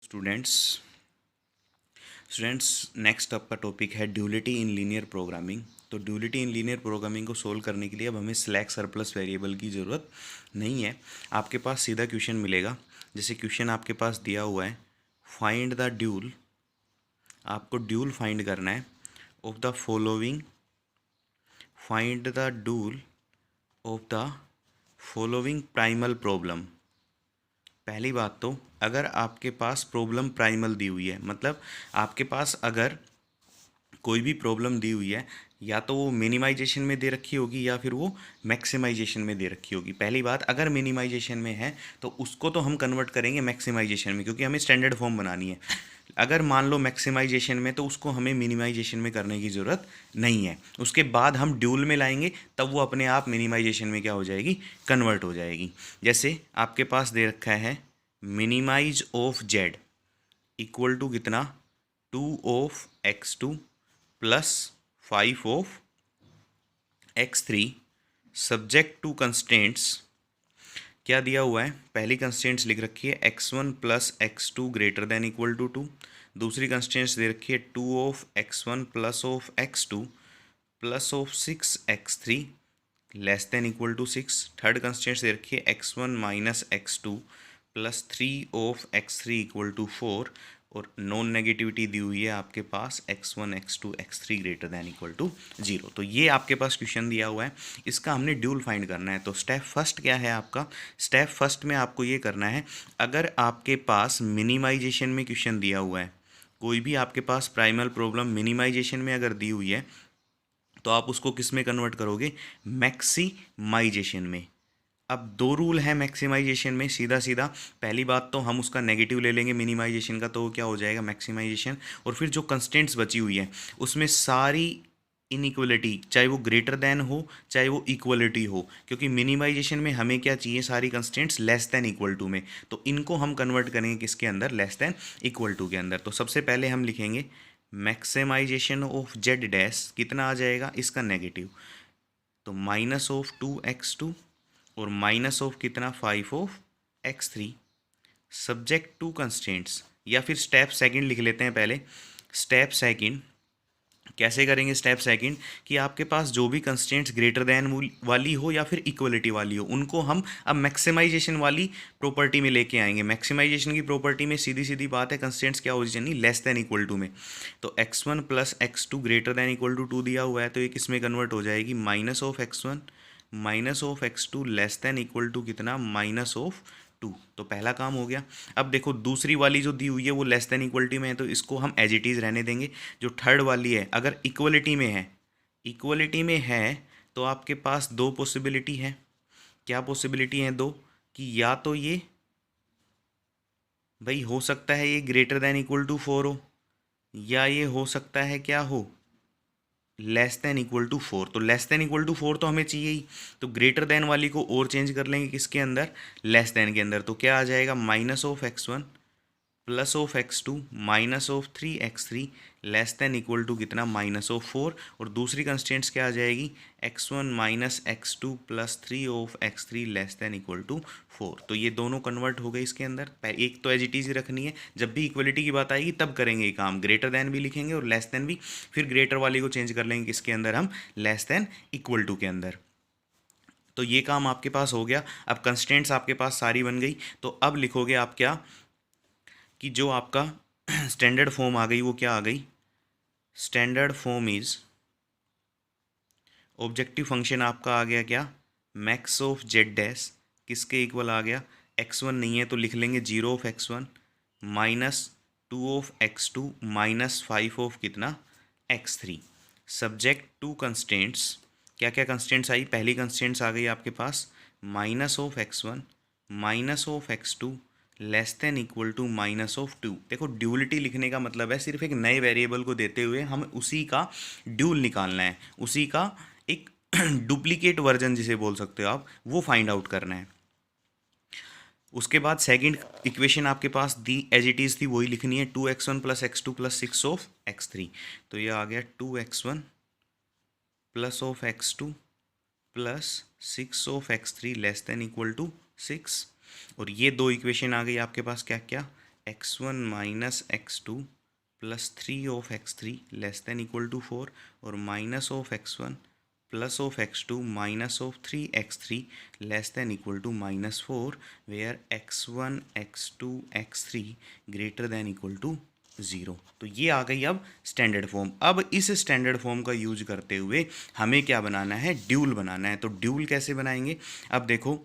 Students students next आपका topic है duality in linear programming. तो ड्यूलिटी इन लीनियर प्रोग्रामिंग को सोल्व करने के लिए अब हमें स्लैक सरप्लस वेरिएबल की ज़रूरत नहीं है। आपके पास सीधा क्वेश्चन मिलेगा। जैसे क्वेश्चन आपके पास दिया हुआ है, फाइंड द ड्यूल, आपको ड्यूल फाइंड करना है of the following, find the dual of the following primal problem. पहली बात तो अगर आपके पास प्रॉब्लम प्राइमल दी हुई है, मतलब आपके पास अगर कोई भी प्रॉब्लम दी हुई है, या तो वो मिनिमाइजेशन में दे रखी होगी या फिर वो मैक्सिमाइजेशन में दे रखी होगी। पहली बात, अगर मिनिमाइजेशन में है तो उसको तो हम कन्वर्ट करेंगे मैक्सिमाइजेशन में, क्योंकि हमें स्टैंडर्ड फॉर्म बनानी है। अगर मान लो मैक्सिमाइजेशन में, तो उसको हमें मिनिमाइजेशन में करने की ज़रूरत नहीं है। उसके बाद हम ड्यूल में लाएंगे, तब वो अपने आप मिनिमाइजेशन में क्या हो जाएगी, कन्वर्ट हो जाएगी। जैसे आपके पास दे रखा है minimize of Z equal to कितना, 2 of x2 plus 5 of x3 subject to constants. क्या दिया हुआ है, पहली कंस्टेंट्स लिख रखी है x1 plus x2 greater than equal to 2। दूसरी कंस्टेंट्स दे रखी है 2 of x1 plus of x2 plus of 6x3 less than equal to 6। Third constants दे रखी है x1 minus x2 plus 3 of x3 equal to 4, और नॉन नेगेटिविटी दी हुई है आपके पास x1 x2 x3 greater than equal to 0। तो ये आपके पास क्वेश्चन दिया हुआ है, इसका हमने ड्यूल फाइंड करना है। तो स्टेप फर्स्ट क्या है आपका, स्टेप फर्स्ट में आपको ये करना है, अगर आपके पास मिनिमाइजेशन में क्वेश्चन दिया हुआ है, कोई भी आपके पास प्राइमल प्रॉब्लम मिनिमाइजेशन में अगर दी हुई है, तो आप उसको किस में कन्वर्ट करोगे, मैक्सिमाइजेशन में। अब दो रूल है मैक्सिमाइजेशन में, सीधा सीधा। पहली बात तो हम उसका नेगेटिव ले लेंगे मिनिमाइजेशन का, तो वो क्या हो जाएगा, मैक्सिमाइजेशन। और फिर जो कंस्टेंट्स बची हुई है उसमें सारी इनइक्वलिटी, चाहे वो ग्रेटर देन हो चाहे वो इक्वलिटी हो, क्योंकि मिनिमाइजेशन में हमें क्या चाहिए, सारी constants less than equal to में, तो इनको हम कन्वर्ट करेंगे किसके अंदर, लेस देन इक्वल टू के अंदर। तो सबसे पहले हम लिखेंगे मैक्सिमाइजेशन ऑफ जेड डैश, कितना आ जाएगा इसका नेगेटिव, तो -2x2 और माइनस ऑफ कितना, 5 of x3 subject to constants. या फिर स्टेप सेकंड लिख लेते हैं पहले। स्टेप सेकंड कैसे करेंगे, स्टेप सेकंड कि आपके पास जो भी कंस्टेंट्स ग्रेटर देन वाली हो या फिर इक्वलिटी वाली हो, उनको हम अब मैक्सिमाइजेशन वाली प्रॉपर्टी में लेके आएंगे। मैक्सिमाइजेशन की प्रॉपर्टी में सीधी सीधी बात है, कंस्टेंट्स क्या हो जानी, लेस देन इक्वल टू में। तो x1 plus x2 greater than equal to 2 दिया हुआ है, तो ये किस में कन्वर्ट हो जाएगी, -(x1) -(x2) less than equal to कितना, -(2). तो पहला काम हो गया। अब देखो दूसरी वाली जो दी हुई है वो लेस देन इक्वलिटी में है, तो इसको हम एज इट इज़ रहने देंगे। जो थर्ड वाली है, अगर इक्वलिटी में है, इक्वलिटी में है तो आपके पास दो पॉसिबिलिटी है। क्या पॉसिबिलिटी है दो, कि या तो ये भाई हो सकता है ये ग्रेटर देन इक्वल टू 4 हो, या ये हो सकता है क्या हो, लेस देन इक्वल टू 4। तो लेस देन इक्वल टू 4 तो हमें चाहिए ही, तो ग्रेटर देन वाली को और चेंज कर लेंगे किसके अंदर, लेस देन के अंदर। तो क्या आ जाएगा, -(x1) plus of x2 minus of 3x3 less than equal to कितना, -(4). और दूसरी कंस्टेंट्स क्या आ जाएगी, x1 minus x2 plus 3 of x3 less than equal to 4। तो ये दोनों कन्वर्ट हो गए इसके अंदर। एक तो एज इट इज़ रखनी है, जब भी इक्वलिटी की बात आएगी तब करेंगे ये काम, ग्रेटर देन भी लिखेंगे और लेस देन भी। फिर ग्रेटर वाली को चेंज कर लेंगे किसके अंदर, हम लेस देन इक्वल टू के अंदर। तो ये काम आपके पास हो गया। अब कंस्टेंट्स आपके पास सारी बन गई, तो अब लिखोगे आप क्या, कि जो आपका स्टैंडर्ड फॉर्म आ गई वो क्या आ गई, standard form is, objective function आपका आ गया क्या, मैक्स ऑफ जेड डैश किसके इक्वल आ गया, x1 नहीं है तो लिख लेंगे 0 of x1 -2 of x2 -5 of कितना, x3 सब्जेक्ट टू कंस्टेंट्स। क्या क्या कंस्टेंट्स आई, पहली कंस्टेंट्स आ गई आपके पास -(x1) -(x2) less than equal to -(2). देखो ड्यूलिटी लिखने का मतलब है सिर्फ एक नए वेरिएबल को देते हुए हमें उसी का ड्यूल निकालना है, उसी का एक डुप्लीकेट वर्जन जिसे बोल सकते हो आप, वो फाइंड आउट करना है। उसके बाद सेकंड इक्वेशन आपके पास दी एज इट इज़ थी, वही लिखनी है, 2x1 plus x2 plus 6 of x3। तो ये आ गया 2x1 plus of x2 plus 6 of x3 less than equal to 6। और ये दो इक्वेशन आ गई आपके पास क्या क्या, x1 minus x2 plus 3 of x3 less than equal to 4 और minus of x1 plus of x2 minus of 3x3 less than equal to -4 where x1 x2 x3 greater than equal to 0। तो ये आ गई अब standard form. अब इस standard form का use करते हुए हमें क्या बनाना है, ड्यूल बनाना है। तो ड्यूल कैसे बनाएंगे, अब देखो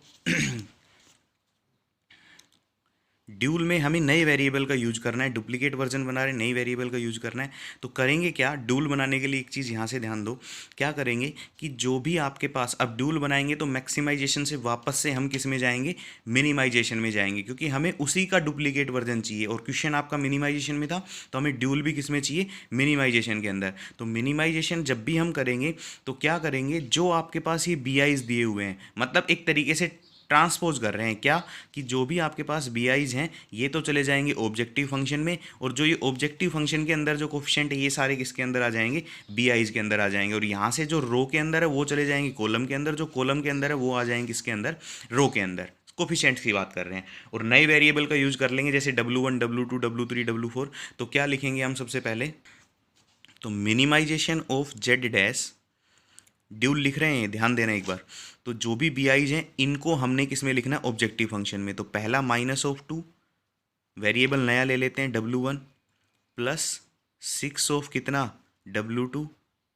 ड्यूल में हमें नए वेरिएबल का यूज करना है, डुप्लीकेट वर्जन बना रहे नई वेरिएबल का यूज करना है। तो करेंगे क्या, ड्यूल बनाने के लिए एक चीज़ यहाँ से ध्यान दो, क्या करेंगे कि जो भी आपके पास अब ड्यूल बनाएंगे तो मैक्सिमाइजेशन से वापस से हम किस में जाएंगे, मिनिमाइजेशन में जाएंगे, क्योंकि हमें उसी का डुप्लीकेट वर्जन चाहिए और क्वेश्चन आपका मिनिमाइजेशन में था तो हमें ड्यूल भी किस में चाहिए, मिनिमाइजेशन के अंदर। तो मिनिमाइजेशन जब भी हम करेंगे तो क्या करेंगे, जो आपके पास ये BIs दिए हुए हैं, मतलब एक तरीके से ट्रांसपोज कर रहे हैं क्या, कि जो भी आपके पास BIs हैं ये तो चले जाएंगे ऑब्जेक्टिव फंक्शन में, और जो ये ऑब्जेक्टिव फंक्शन के अंदर जो कोफिशिएंट है ये सारे किसके अंदर आ जाएंगे, BIs के अंदर आ जाएंगे। और यहाँ से जो रो के अंदर है वो चले जाएंगे कॉलम के अंदर, जो कॉलम के अंदर है वो आ जाएंगे किसके अंदर, रो के अंदर। कोफिशिएंट्स की बात कर रहे हैं। और नए वेरिएबल का यूज कर लेंगे जैसे W1 W2 W3 W4। तो क्या लिखेंगे हम सबसे पहले, तो minimization of Z dash, dual लिख रहे हैं ध्यान देना एक बार। तो जो भी BIs हैं इनको हमने किस में लिखना है, ऑब्जेक्टिव फंक्शन में। तो पहला -2 वेरिएबल नया ले लेते हैं W1 प्लस 6 ऑफ कितना W2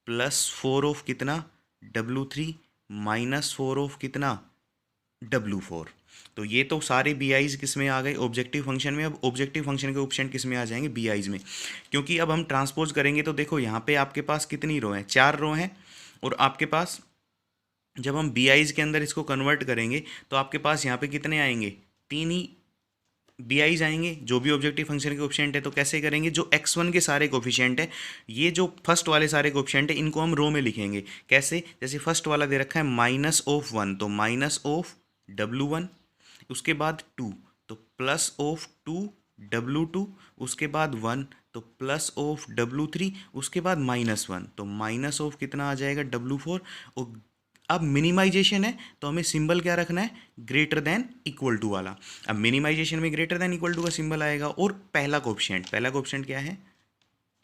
प्लस 4 ऑफ कितना W3 माइनस 4 ऑफ कितना W4। तो ये तो सारे BIs किस में आ गए, ऑब्जेक्टिव फंक्शन में। अब ऑब्जेक्टिव फंक्शन के ऑप्शन किस में आ जाएंगे, BIs में। क्योंकि अब हम ट्रांसपोज करेंगे तो देखो यहाँ पे आपके पास कितनी रो हैं, 4 रो हैं, और आपके पास जब हम BIs के अंदर इसको कन्वर्ट करेंगे तो आपके पास यहाँ पे कितने आएंगे, 3 ही BIs आएंगे, जो भी ऑब्जेक्टिव फंक्शन के कोफिशिएंट है। तो कैसे करेंगे, जो x1 के सारे कोफिशिएंट है, ये जो फर्स्ट वाले सारे कोफिशिएंट है इनको हम रो में लिखेंगे। कैसे, जैसे फर्स्ट वाला दे रखा है -1, तो -W1, उसके बाद 2 तो +2 W2, उसके बाद 1 तो +W3, उसके बाद -1 तो माइनस कितना आ जाएगा W4। और अब मिनिमाइजेशन है तो हमें सिंबल क्या रखना है, ग्रेटर देन इक्वल टू वाला। अब मिनिमाइजेशन में ग्रेटर देन इक्वल टू का सिंबल आएगा, और पहला कोएफिशिएंट क्या है,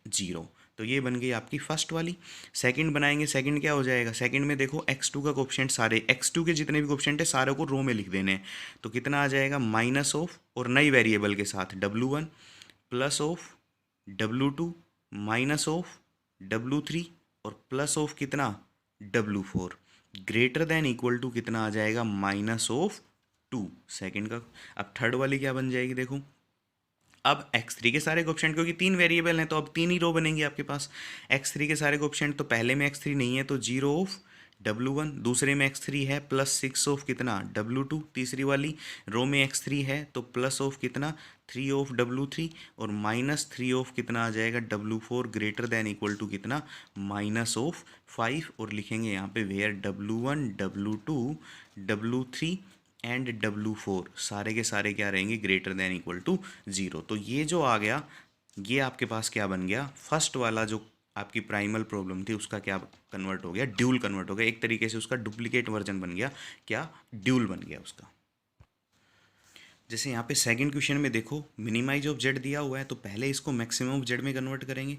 0। तो ये बन गई आपकी फर्स्ट वाली। सेकंड बनाएंगे, सेकंड क्या हो जाएगा, सेकंड में देखो x2 का कोएफिशिएंट, सारे x2 के जितने भी कोएफिशिएंट है सारे को रो में लिख देने हैं। तो कितना आ जाएगा, -, और नई वेरिएबल के साथ W1 plus of W2 minus of W3 और प्लस ऑफ कितना W4 greater than equal to कितना आ जाएगा, -2 सेकंड का। अब थर्ड वाली क्या बन जाएगी, देखो अब x3 के सारे कोएफिशिएंट, क्योंकि 3 वेरिएबल हैं तो अब 3 ही रो बनेंगी आपके पास। x3 के सारे कोएफिशिएंट, तो पहले में x3 नहीं है तो 0 ऑफ W1, दूसरे में x3 है +6 ऑफ कितना W2, तीसरी वाली रो में x3 है तो प्लस ऑफ कितना 3 ऑफ W3, और -3 ऑफ कितना आ जाएगा W4 greater than equal to कितना -5। और लिखेंगे यहाँ पे where W1 W2 W3 and W4 सारे के सारे क्या रहेंगे, ग्रेटर देन इक्वल टू 0। तो ये जो आ गया, ये आपके पास क्या बन गया, फर्स्ट वाला जो आपकी प्राइमल प्रॉब्लम थी उसका क्या कन्वर्ट हो गया, ड्यूल कन्वर्ट हो गया। एक तरीके से उसका डुप्लीकेट वर्जन बन गया, क्या ड्यूल बन गया उसका। जैसे यहाँ पे सेकंड क्वेश्चन में देखो मिनिमाइज ऑफ जेड दिया हुआ है, तो पहले इसको मैक्सिमम ऑफ जेड में कन्वर्ट करेंगे।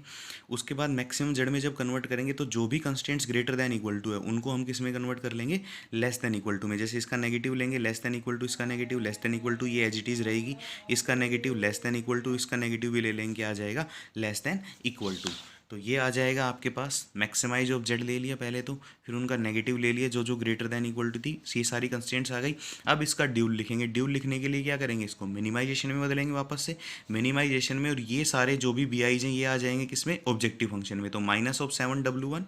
उसके बाद मैक्सिमम जेड में जब कन्वर्ट करेंगे तो जो भी constants greater than equal to है उनको हम किस में कन्वर्ट कर लेंगे, लेस देन इक्वल टू में। जैसे इसका नेगेटिव लेंगे लेस देन इक्वल टू, इसका negative less than equal to, ये एज इट इज़ रहेगी। इसका negative less than equal to, इसका नेगेटिव भी ले लेंगे, आ जाएगा लेस देन इक्वल टू। तो ये आ जाएगा आपके पास मैक्सिमाइज ऑफ जेड ले लिया पहले तो, फिर उनका नेगेटिव ले लिया जो जो ग्रेटर देन इक्वल टू थी, ये सारी कंस्टेंट्स आ गई। अब इसका ड्यूल लिखेंगे, ड्यूल लिखने के लिए क्या करेंगे, इसको मिनिमाइजेशन में बदलेंगे वापस से, मिनिमाइजेशन में, और ये सारे जो भी BIs हैं ये आ जाएंगे किसमें, ऑब्जेक्टिव फंक्शन में। तो -7 W1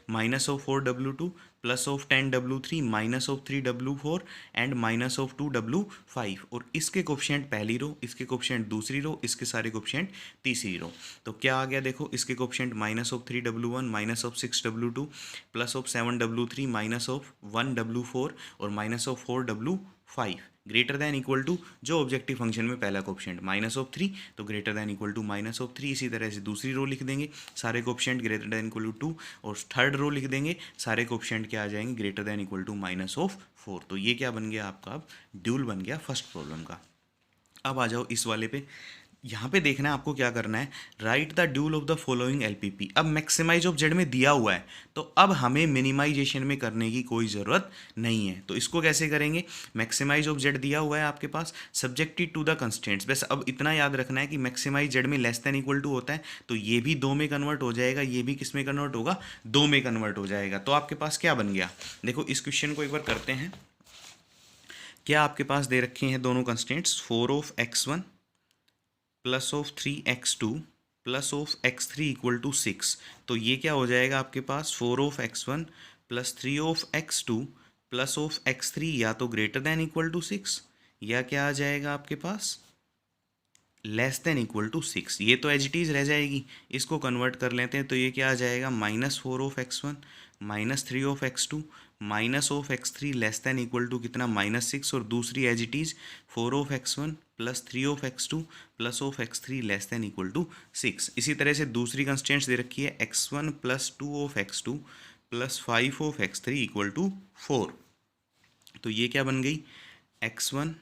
-4 W2 +10 W3 -3 W4 and -2 W5। और इसके कोफिशिएंट पहली रो, इसके कोफिशिएंट दूसरी रो, इसके सारे कोफिशिएंट तीसरी रो। तो क्या आ गया देखो, इसके coefficient -3 W1 -6 W2 +7 W3 -1 W4 और -4 W5 greater than equal to जो ऑब्जेक्टिव फंक्शन में पहला कोफिशिएंट -3, तो ग्रेटर दैन इक्वल टू -3। इसी तरह से दूसरी रो लिख देंगे, सारे coefficient greater than equal to 2, और थर्ड रो लिख देंगे, सारे कोफिशिएंट क्या आ जाएंगे, ग्रेटर दैन इक्वल टू -4। तो ये क्या बन गया आपका, अब ड्यूल बन गया फर्स्ट प्रॉब्लम का। अब आ जाओ इस वाले पे, यहाँ पे देखना है आपको क्या करना है, right the dual of the following LPP. अब मैक्सिमाइज ऑफ जेड में दिया हुआ है तो अब हमें मिनिमाइजेशन में करने की कोई ज़रूरत नहीं है। तो इसको कैसे करेंगे, मैक्सिमाइज ऑफ जेड दिया हुआ है आपके पास, सब्जेक्टेड टू द कंस्टेंट्स। बस अब इतना याद रखना है कि मैक्सिमाइज जेड में लेस देन इक्वल टू होता है, तो ये भी 2 में कन्वर्ट हो जाएगा, ये भी किस में कन्वर्ट होगा, 2 में कन्वर्ट हो जाएगा। तो आपके पास क्या बन गया, देखो इस क्वेश्चन को एक बार करते हैं। क्या आपके पास दे रखे हैं दोनों constants, 4 of x1 plus of 3x2 plus of x3 equal to 6। तो ये क्या हो जाएगा आपके पास, 4 of x1 plus 3 of x2 plus of x3 या तो ग्रेटर देन इक्वल टू 6 या क्या आ जाएगा आपके पास, लेस देन इक्वल टू 6। ये तो एज इट इज़ रह जाएगी, इसको कन्वर्ट कर लेते हैं। तो ये क्या आ जाएगा, -4 of x1 -3 of x2 minus of x3 less than equal to कितना, -6। और दूसरी as it is 4 of x1 plus 3 of x2 plus of x3 less than equal to 6। इसी तरह से दूसरी कंस्टेंट्स दे रखी है, x1 plus 2 of x2 plus 5 of x3 equal to 4। तो ये क्या बन गई, x1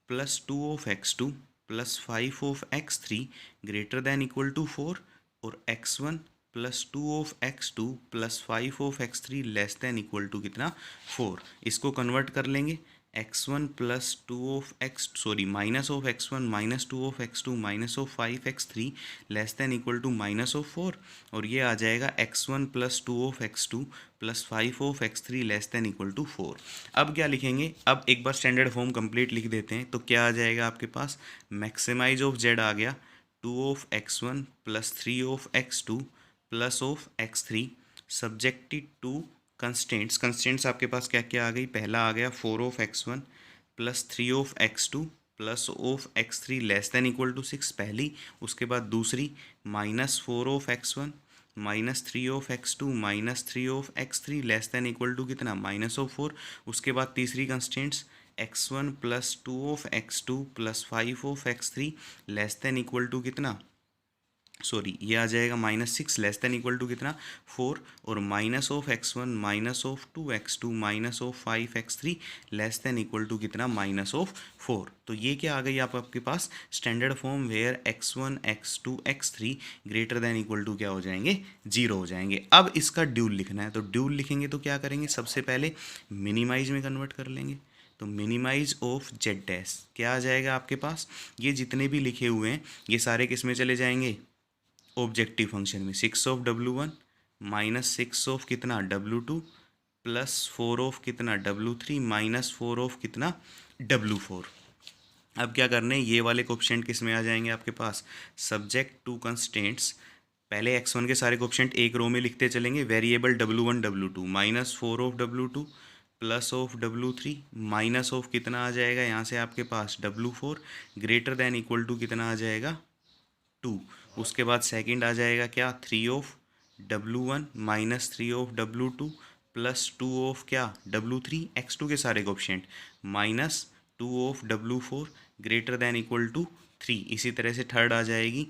plus 2 of x2 plus 5 of x3 greater than equal to 4, और x1 plus 2 of x2 plus 5 of x3 less than equal to कितना, 4। इसको convert कर लेंगे, x1 plus 2 of x sorry minus of x1 minus 2 of x2 minus of 5x3 less than equal to minus of 4, और ये आ जाएगा x1 plus 2 of x2 plus 5 of x3 less than equal to 4। अब क्या लिखेंगे, अब एक बार standard form complete लिख देते हैं। तो क्या आ जाएगा आपके पास, मैक्सिमाइज ऑफ जेड आ गया 2 of x1 plus 3 of x2 plus of x3 subjected to constants. Constants आपके पास क्या क्या आ गई, पहला आ गया 4 of x1 plus 3 of x2 plus of x3 less than equal to 6 पहली, उसके बाद दूसरी -4 of x1 -3 of x2 -3 of x3 less than equal to कितना, -4। उसके बाद तीसरी constants x1 plus 2 of x2 plus 5 of x3 less than equal to कितना, sorry ये आ जाएगा -6 लेस देन इक्वल टू कितना, 4, और minus of x1 minus of 2x2 minus of 5x3 less than equal to कितना, -4। तो ये क्या आ गई आपके पास, standard form where x1 x2 x3 greater than equal to क्या हो जाएंगे, 0 हो जाएंगे। अब इसका ड्यूल लिखना है, तो ड्यूल लिखेंगे तो क्या करेंगे, सबसे पहले मिनिमाइज में कन्वर्ट कर लेंगे। तो मिनिमाइज ऑफ जेड डैश क्या आ जाएगा आपके पास, ये जितने भी लिखे हुए हैं ये सारे किस में चले जाएंगे, ऑब्जेक्टिव फंक्शन में। 6 ऑफ W1 माइनस 6 ऑफ कितना W2 प्लस 4 ऑफ कितना W3 माइनस 4 ऑफ कितना W4। अब क्या करना है, ये वाले कोएफिशिएंट किस में आ जाएंगे आपके पास, सब्जेक्ट टू कंस्टेंट्स। पहले x1 के सारे कोएफिशिएंट एक रो में लिखते चलेंगे, variable W1 W2 -4 of W2 plus of W3 minus of कितना आ जाएगा यहाँ से आपके पास W4 greater than equal to कितना आ जाएगा, 2। उसके बाद सेकंड आ जाएगा क्या, 3 of W1 minus 3 of W2 plus 2 of क्या W3 x2 के सारे coefficient minus 2 of W4 greater than equal to 3। इसी तरह से थर्ड आ जाएगी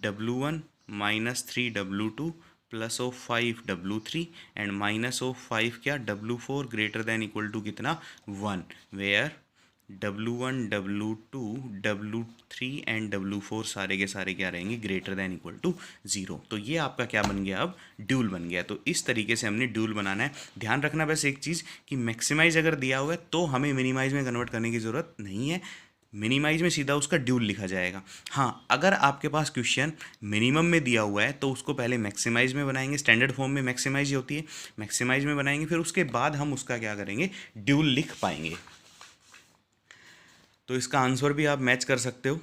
W1 minus 3 W2 plus of 5 W3 and minus of 5 क्या W4 greater than equal to कितना, 1, where W1 W2 W3 and W4 सारे के सारे क्या रहेंगे, ग्रेटर देन इक्वल टू 0। तो ये आपका क्या बन गया, अब ड्यूल बन गया। तो इस तरीके से हमने ड्यूल बनाना है। ध्यान रखना बस एक चीज़ कि मैक्सिमाइज अगर दिया हुआ है तो हमें मिनिमाइज में कन्वर्ट करने की ज़रूरत नहीं है, मिनिमाइज में सीधा उसका ड्यूल लिखा जाएगा। हाँ, अगर आपके पास क्वेश्चन मिनिमम में दिया हुआ है तो उसको पहले मैक्सिमाइज में बनाएंगे, स्टैंडर्ड फॉर्म में मैक्सिमाइज ही होती है, मैक्सिमाइज में बनाएंगे, फिर उसके बाद हम उसका क्या करेंगे, ड्यूल लिख पाएंगे। तो इसका आंसर भी आप मैच कर सकते हो।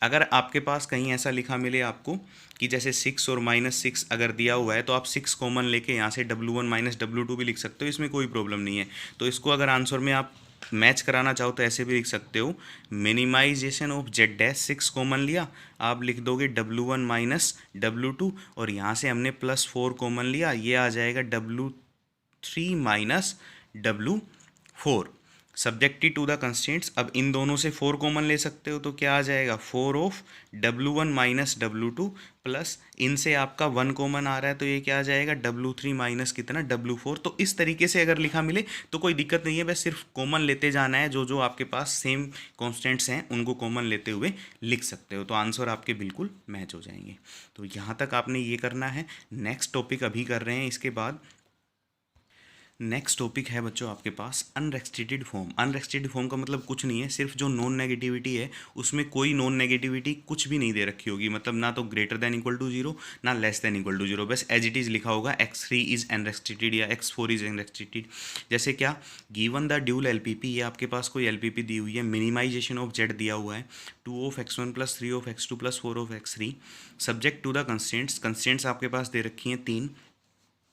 अगर आपके पास कहीं ऐसा लिखा मिले आपको कि जैसे 6 और -6 अगर दिया हुआ है तो आप 6 कॉमन लेके यहाँ से W1 माइनस W2 भी लिख सकते हो, इसमें कोई प्रॉब्लम नहीं है। तो इसको अगर आंसर में आप मैच कराना चाहो तो ऐसे भी लिख सकते हो, minimization of Z dash 6 common लिया, आप लिख दोगे W1 माइनस W2 और यहाँ से हमने +4 कॉमन लिया, ये आ जाएगा W3 minus W4। Subjected to the constraints, अब इन दोनों से 4 कॉमन ले सकते हो तो क्या आ जाएगा 4 of W1 minus W2 plus इनसे आपका 1 कॉमन आ रहा है तो ये क्या आ जाएगा W3 माइनस कितना W4। तो इस तरीके से अगर लिखा मिले तो कोई दिक्कत नहीं है, बस सिर्फ कॉमन लेते जाना है, जो जो आपके पास सेम कॉन्स्टेंट्स हैं उनको कॉमन लेते हुए लिख सकते हो, तो आंसर आपके बिल्कुल मैच हो जाएंगे। तो यहाँ तक आपने ये करना है। नेक्स्ट टॉपिक अभी कर रहे हैं, इसके बाद नेक्स्ट टॉपिक है बच्चों आपके पास अनरेस्ट्रिक्टेड फॉर्म। अनरेस्ट्रिक्टेड फॉर्म का मतलब कुछ नहीं है, सिर्फ जो नॉन नेगेटिविटी है उसमें कोई नॉन नेगेटिविटी कुछ भी नहीं दे रखी होगी, मतलब ना तो greater than equal to zero ना less than equal to zero, बस एज इट इज़ लिखा होगा x3 इज़ अनरेस्ट्रिक्टेड या x4 इज़ अनरेस्ट्रिक्टेड। जैसे क्या, गिवन द ड्यूल LPP, ये आपके पास कोई LPP दी हुई है, मिनिमाइजेशन ऑफ z दिया हुआ है 2 of x1 plus 3 of x2 plus 4 of x3, subject to the constants, constants आपके पास दे रखी हैं 3,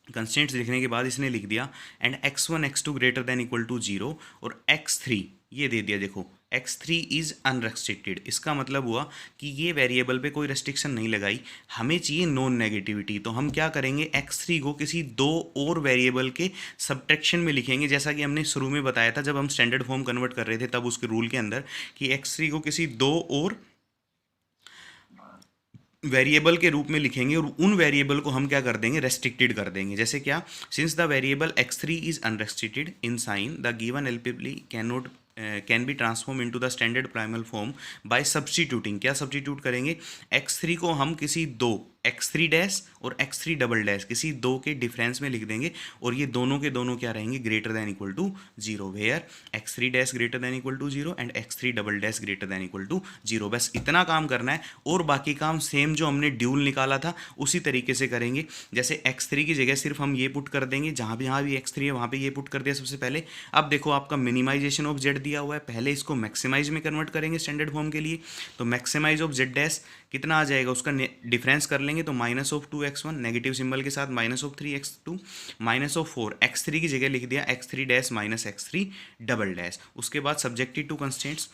कंस्टेंट्स लिखने के बाद इसने लिख दिया and x1 x2 greater than equal to zero और x3 ये दे दिया। देखो x3 इज़ अनरेस्ट्रिक्टेड, इसका मतलब हुआ कि ये वेरिएबल पे कोई रेस्ट्रिक्शन नहीं लगाई, हमें चाहिए नॉन नेगेटिविटी। तो हम क्या करेंगे, x3 को किसी दो और वेरिएबल के सब्ट्रैक्शन में लिखेंगे, जैसा कि हमने शुरू में बताया था जब हम स्टैंडर्ड फॉर्म कन्वर्ट कर रहे थे तब उसके रूल के अंदर कि x3 को किसी दो और वेरिएबल के रूप में लिखेंगे और उन वेरिएबल को हम क्या कर देंगे, रेस्ट्रिक्टेड कर देंगे। जैसे क्या, since the variable x3 is unrestricted in sign the given LPP can be transform into the standard primal form by substituting. क्या सब्स्टिट्यूट करेंगे, x3 को हम किसी दो x3 डैश और x3 डबल डैश किसी दो के डिफरेंस में लिख देंगे और ये दोनों के दोनों क्या रहेंगे, greater than equal to zero, where x3 dash greater than equal to zero and x3 double dash greater than equal to zero. बस इतना काम करना है और बाकी काम सेम जो हमने ड्यूल निकाला था उसी तरीके से करेंगे। जैसे x3 की जगह सिर्फ हम ये पुट कर देंगे, जहाँ भी x3 है वहाँ पे ये पुट कर दिया सबसे पहले। अब देखो आपका मिनिमाइजेशन ऑफ z दिया हुआ है, पहले इसको मैक्सिमाइज में कन्वर्ट करेंगे स्टैंडर्ड फॉर्म के लिए, तो मैक्सिमाइज ऑफ z डैश कितना आ जाएगा, उसका डिफरेंस कर लेंगे तो minus of 2x1 negative symbol के साथ minus of 3x2 minus of 4 x3 की जगह लिख दिया x3 dash minus x3 double dash. उसके बाद सब्जेक्टेड टू कंस्ट्रेंट्स,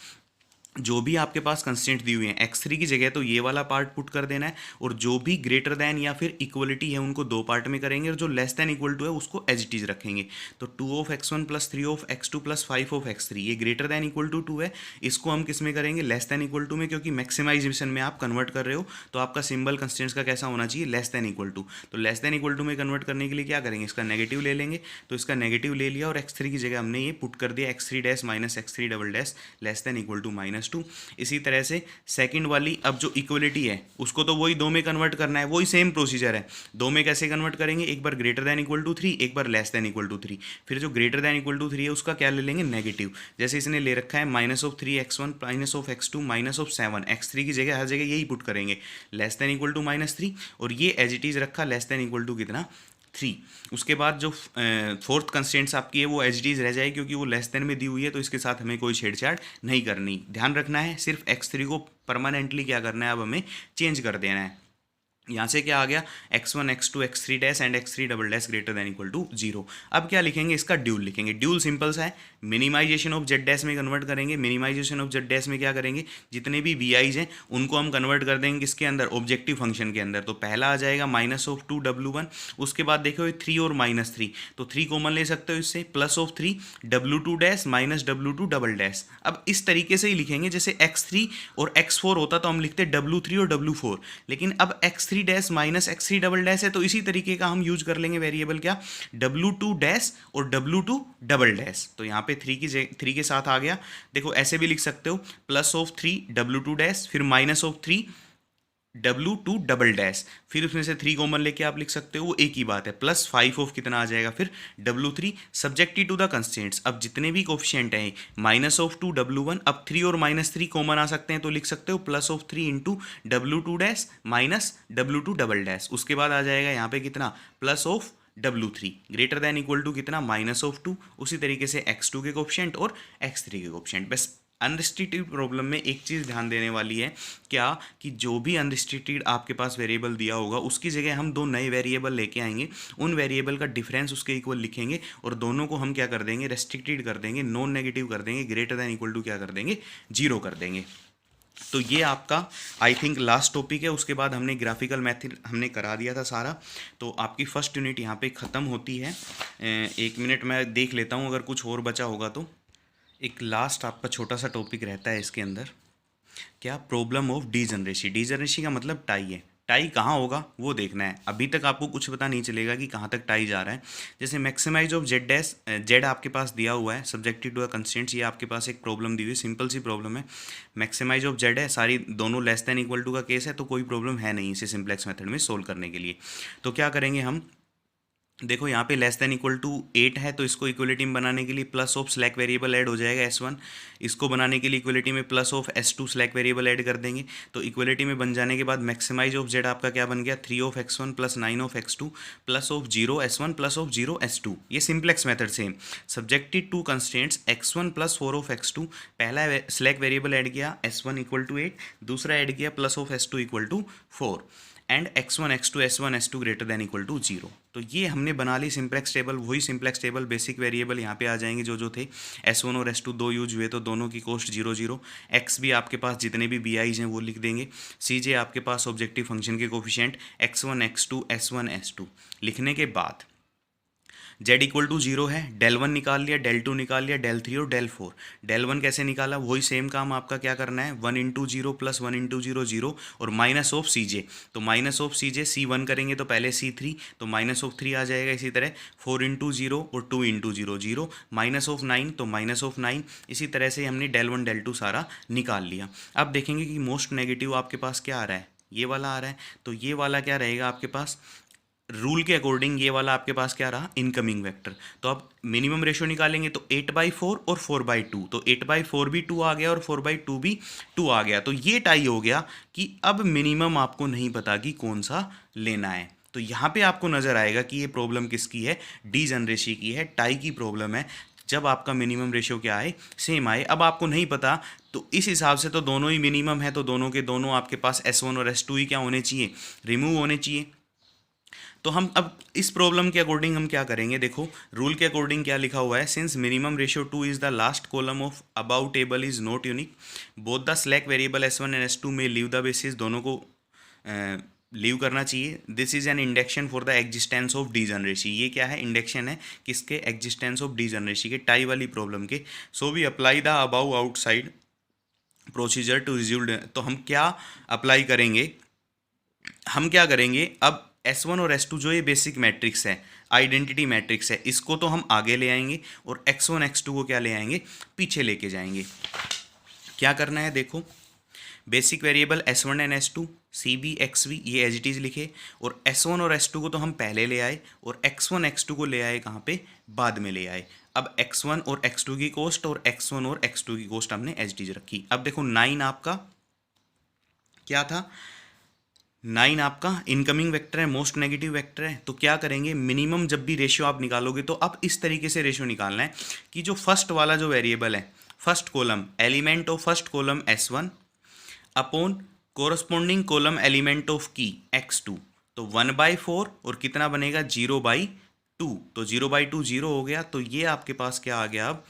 जो भी आपके पास कंस्टेंट दी हुई है x3 की जगह तो ये वाला पार्ट पुट कर देना है और जो भी ग्रेटर दैन या फिर इक्वलिटी है उनको दो पार्ट में करेंगे और जो लेस दैन इक्वल टू है उसको एज इट इज रखेंगे। तो 2 of x1 plus 3 of x2 plus 5 of x3 ये ग्रेटर दैन इक्वल टू 2 है, इसको हम किस में करेंगे, लेस दैन इक्वल टू में, क्योंकि मैक्सिमाइजेशन में आप कन्वर्ट कर रहे हो तो आपका सिंबल कंस्टेंट्स का कैसा होना चाहिए, लेस दैन इक्वल टू। तो लेस दैन इक्वल टू में कन्वर्ट करने के लिए क्या करेंगे, इसका नेगेटिव ले लेंगे, तो इसका नेगेटिव ले लिया और x3 की जगह हमने ये पुट कर दिया x3 dash minus x3 double dash less than equal to -2। इसी तरह से सेकंड वाली, अब जो इक्वलिटी है उसको तो वही दो में कन्वर्ट करना है, वही सेम प्रोसीजर है। दो में कैसे कन्वर्ट करेंगे, एक बार ग्रेटर दैन इक्वल टू 3 एक बार लेस दैन इक्वल टू 3, फिर जो ग्रेटर दैन इक्वल टू 3 है उसका क्या ले लेंगे, नेगेटिव। जैसे इसने ले रखा है minus of 3x1 minus of x2 minus of 7 x3 की जगह हर जगह यही पुट करेंगे लेस दैन इक्वल टू -3 और ये एज इट इज रखा लेस दैन इक्वल टू कितना 3। उसके बाद जो फोर्थ कंस्टेंट्स आपकी है वो एच डीज रह जाए क्योंकि वो लेस देन में दी हुई है, तो इसके साथ हमें कोई छेड़छाड़ नहीं करनी। ध्यान रखना है सिर्फ x3 को परमानेंटली क्या करना है, अब हमें चेंज कर देना है। यहाँ से क्या आ गया, x1 x2 x3 dash and x3 double dash greater than equal to zero. अब क्या लिखेंगे, इसका ड्यूल लिखेंगे। ड्यूल सिंपल सा है, मिनिमाइजेशन ऑफ जेड डैश में कन्वर्ट करेंगे। मिनिमाइजेशन ऑफ जेड डैश में क्या करेंगे, जितने भी वी आईज हैं उनको हम कन्वर्ट कर देंगे किसके अंदर, ऑब्जेक्टिव फंक्शन के अंदर। तो पहला आ जाएगा -2w1, उसके बाद देखो ये 3 और -3, तो 3 कॉमन ले सकते हो इससे, +3 w2 dash minus w2 double dash. अब इस तरीके से ही लिखेंगे, जैसे x3 और x4 होता तो हम लिखते w3 और w4, लेकिन अब x3 dash minus x3 double dash है तो इसी तरीके का हम यूज कर लेंगे वेरिएबल क्या, w2 डैश और w2 डबल डैश। तो यहाँ पे 3 के साथ आ गया। देखो ऐसे भी लिख सकते हो, +3 w2 डैश फिर -3 w2 डबल डैश, फिर उसमें से 3 कॉमन लेके आप लिख सकते हो, वो एक ही बात है, +5 ऑफ कितना आ जाएगा फिर w3 subjected to the constants. अब जितने भी कोफिशिएंट हैं -2 w1, अब 3 और -3 कॉमन आ सकते हैं तो लिख सकते हो +3 into w2 dash minus w2 double dash. उसके बाद आ जाएगा यहाँ पे कितना, +w3 greater than equal to कितना, -2। उसी तरीके से x2 के कोफिशिएंट और x3 के कोफिशिएंट। बस अनरिस्ट्रिक्टेड प्रॉब्लम में एक चीज़ ध्यान देने वाली है क्या, कि जो भी अनरिस्ट्रिक्टेड आपके पास वेरिएबल दिया होगा उसकी जगह हम 2 नए वेरिएबल लेके आएंगे, उन वेरिएबल का डिफरेंस उसके इक्वल लिखेंगे और दोनों को हम क्या कर देंगे, रेस्ट्रिक्टेड कर देंगे, नॉन नेगेटिव कर देंगे, ग्रेटर देन इक्वल टू क्या कर देंगे, 0 कर देंगे। तो ये आपका आई थिंक लास्ट टॉपिक है। उसके बाद हमने ग्राफिकल मेथड हमने करा दिया था सारा, तो आपकी फर्स्ट यूनिट यहाँ पे ख़त्म होती है। 1 मिनट मैं देख लेता हूँ अगर कुछ और बचा होगा तो। एक लास्ट आपका छोटा सा टॉपिक रहता है इसके अंदर, क्या प्रॉब्लम ऑफ डीजनरेसी। डीजनरेसी का मतलब टाई है। टाई कहाँ होगा वो देखना है। अभी तक आपको कुछ पता नहीं चलेगा कि कहाँ तक टाई जा रहा है। जैसे maximize of Z dash, Z आपके पास दिया हुआ है सब्जेक्टिव टू अ कंस्ट्रेंट्स। ये आपके पास एक प्रॉब्लम दी हुई, सिंपल सी प्रॉब्लम है। मैक्सिमाइज ऑफ जेड है, सारी दोनों लेस देन इक्वल टू का केस है, तो कोई प्रॉब्लम है नहीं इसे सिंप्लेक्स मेथड में सोल्व करने के लिए। तो क्या करेंगे हम, देखो यहाँ पे लेस देन इक्वल टू 8 है, तो इसको इक्वलिटी में बनाने के लिए plus of slack variable add हो जाएगा S1। इसको बनाने के लिए इक्वलिटी में plus of S2 slack variable add कर देंगे। तो इक्वलिटी में बन जाने के बाद मैक्सिमाइज ऑफ जेड आपका क्या बन गया, 3 of x1 plus 9 of x2 plus of 0 S1 plus of 0 S2। ये simplex method same. Subjected to constraints x1 plus 4 of x2, पहला स्लैक वेरिएबल ऐड किया S1 इक्वल टू 8, दूसरा ऐड किया plus of S2 equal to 4, and x1 x2 s1 s2 greater than equal to 0। तो ये हमने बना ली simplex table. वही सिंप्लेक्स टेबल, बेसिक वेरिएबल यहाँ पे आ जाएंगे जो जो थे। s1 और s2 दो यूज हुए तो दोनों की कॉस्ट 0 0। x भी आपके पास जितने भी bi's हैं वो लिख देंगे। cj आपके पास ऑब्जेक्टिव फंक्शन के coefficient x1 x2 s1 s2 लिखने के बाद z इक्वल टू 0 है, डेल 1 निकाल लिया, डेल 2 निकाल लिया, डेल 3 और डेल 4। डेल 1 कैसे निकाला, वही सेम काम आपका क्या करना है, 1 इंटू 0 प्लस 1 इंटू 0 0 और माइनस ऑफ सी जे। तो minus of C J C1 करेंगे तो पहले C3, तो माइनस ऑफ 3 आ जाएगा। इसी तरह 4 इंटू 0 और 2 इंटू 0 0, माइनस ऑफ 9 तो माइनस ऑफ 9। इसी तरह से हमने डेल 1 डेल 2 सारा निकाल लिया। अब देखेंगे कि मोस्ट नेगेटिव आपके पास क्या आ रहा है, ये वाला आ रहा है। तो ये वाला क्या रहेगा आपके पास, रूल के अकॉर्डिंग ये वाला आपके पास क्या रहा, इनकमिंग वेक्टर। तो अब मिनिमम रेशियो निकालेंगे तो 8/4 और 4/2, तो 8/4 भी 2 आ गया और 4/2 भी 2 आ गया। तो ये टाई हो गया कि अब मिनिमम आपको नहीं पता कि कौन सा लेना है। तो यहाँ पे आपको नज़र आएगा कि ये प्रॉब्लम किसकी है, डीजनरेसी की है, टाई की प्रॉब्लम है। जब आपका मिनिमम रेशियो क्या आए, सेम आए। अब आपको नहीं पता तो इस हिसाब से तो दोनों ही मिनिमम है, तो दोनों के दोनों आपके पास S1 और S2 ही क्या होने चाहिए, रिमूव होने चाहिए। तो हम अब इस प्रॉब्लम के अकॉर्डिंग हम क्या करेंगे, देखो रूल के अकॉर्डिंग क्या लिखा हुआ है, since minimum ratio 2 is the last column of about table is not unique, both the slack variable S1 and S2 में लीव द बेसिस, दोनों को लीव करना चाहिए। This is an indication for the existence of degeneracy. ये क्या है, indication है किसके, एग्जिस्टेंस ऑफ डीजनरेसी के, टाई वाली प्रॉब्लम के। So we apply the above outside procedure to result. तो हम क्या अप्लाई करेंगे, हम क्या करेंगे अब, S1 और S2 जो ये बेसिक मैट्रिक्स है, आइडेंटिटी मैट्रिक्स है, इसको तो हम आगे ले आएंगे और x1 x2 को क्या ले आएंगे, पीछे लेके जाएंगे। क्या करना है, देखो basic variable S1 and S2 CB XV ये एज इट इज़ लिखे, और S1 और S2 को तो हम पहले ले आए और x1 x2 को ले आए कहाँ पे, बाद में ले आए। अब x1 और x2 की कॉस्ट और x1 और x2 की कॉस्ट हमने एज इट इज़ रखी। अब देखो 9 आपका क्या था, 9 आपका इनकमिंग वेक्टर है, मोस्ट नेगेटिव वेक्टर है। तो क्या करेंगे, मिनिमम जब भी रेशियो आप निकालोगे तो अब इस तरीके से रेशियो निकालना है कि जो फर्स्ट वाला जो वेरिएबल है, first column element of first column S1 upon corresponding column element of की x2, तो 1/4 और कितना बनेगा 0/2, तो 0/2 0 हो गया। तो ये आपके पास क्या आ गया, अब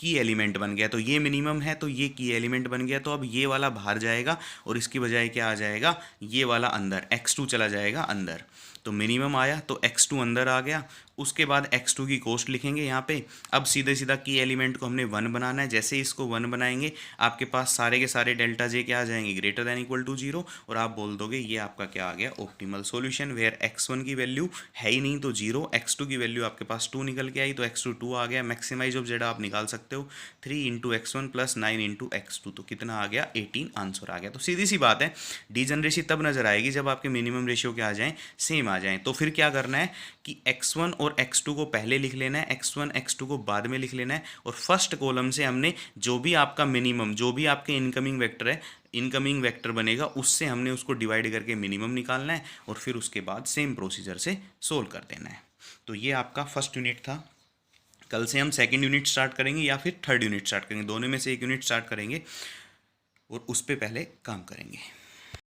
की एलिमेंट बन गया। तो ये मिनिमम है तो ये की एलिमेंट बन गया। तो अब ये वाला बाहर जाएगा और इसकी बजाय क्या आ जाएगा, ये वाला अंदर, x2 चला जाएगा अंदर। तो मिनिमम आया तो x2 अंदर आ गया। उसके बाद x2 की कॉस्ट लिखेंगे यहाँ पे। अब सीधे सीधा की एलिमेंट को हमने 1 बनाना है। जैसे ही इसको 1 बनाएंगे आपके पास सारे के सारे डेल्टा जे क्या आ जाएंगे, ग्रेटर दैन इक्वल टू 0, और आप बोल दोगे ये आपका क्या आ गया, ऑप्टिमल सॉल्यूशन, वेयर x1 की वैल्यू है ही नहीं तो 0, x2 की वैल्यू आपके पास 2 निकल के आई तो x2 2 आ गया। मैक्सिमाइज ऑफ जेड आप निकाल सकते हो 3 into x1 plus 9 into x2, तो कितना आ गया 18 आंसर आ गया। तो सीधी सी बात है, डीजनरेसी तब नजर आएगी जब आपके मिनिमम रेशियो क्या आ जाएं, सेम आ जाएं। तो फिर क्या करना है कि x1 और x2 को पहले लिख लेना है, x1 x2 को बाद में लिख लेना है, और फर्स्ट कॉलम से हमने जो भी आपका मिनिमम, जो भी आपके इनकमिंग वेक्टर है, इनकमिंग वेक्टर बनेगा उससे हमने उसको डिवाइड करके मिनिमम निकालना है, और फिर उसके बाद सेम प्रोसीजर से सोल्व कर देना है। तो ये आपका फर्स्ट यूनिट था। कल से हम सेकंड यूनिट स्टार्ट करेंगे या फिर थर्ड यूनिट स्टार्ट करेंगे, दोनों में से एक यूनिट स्टार्ट करेंगे और उस पर पहले काम करेंगे।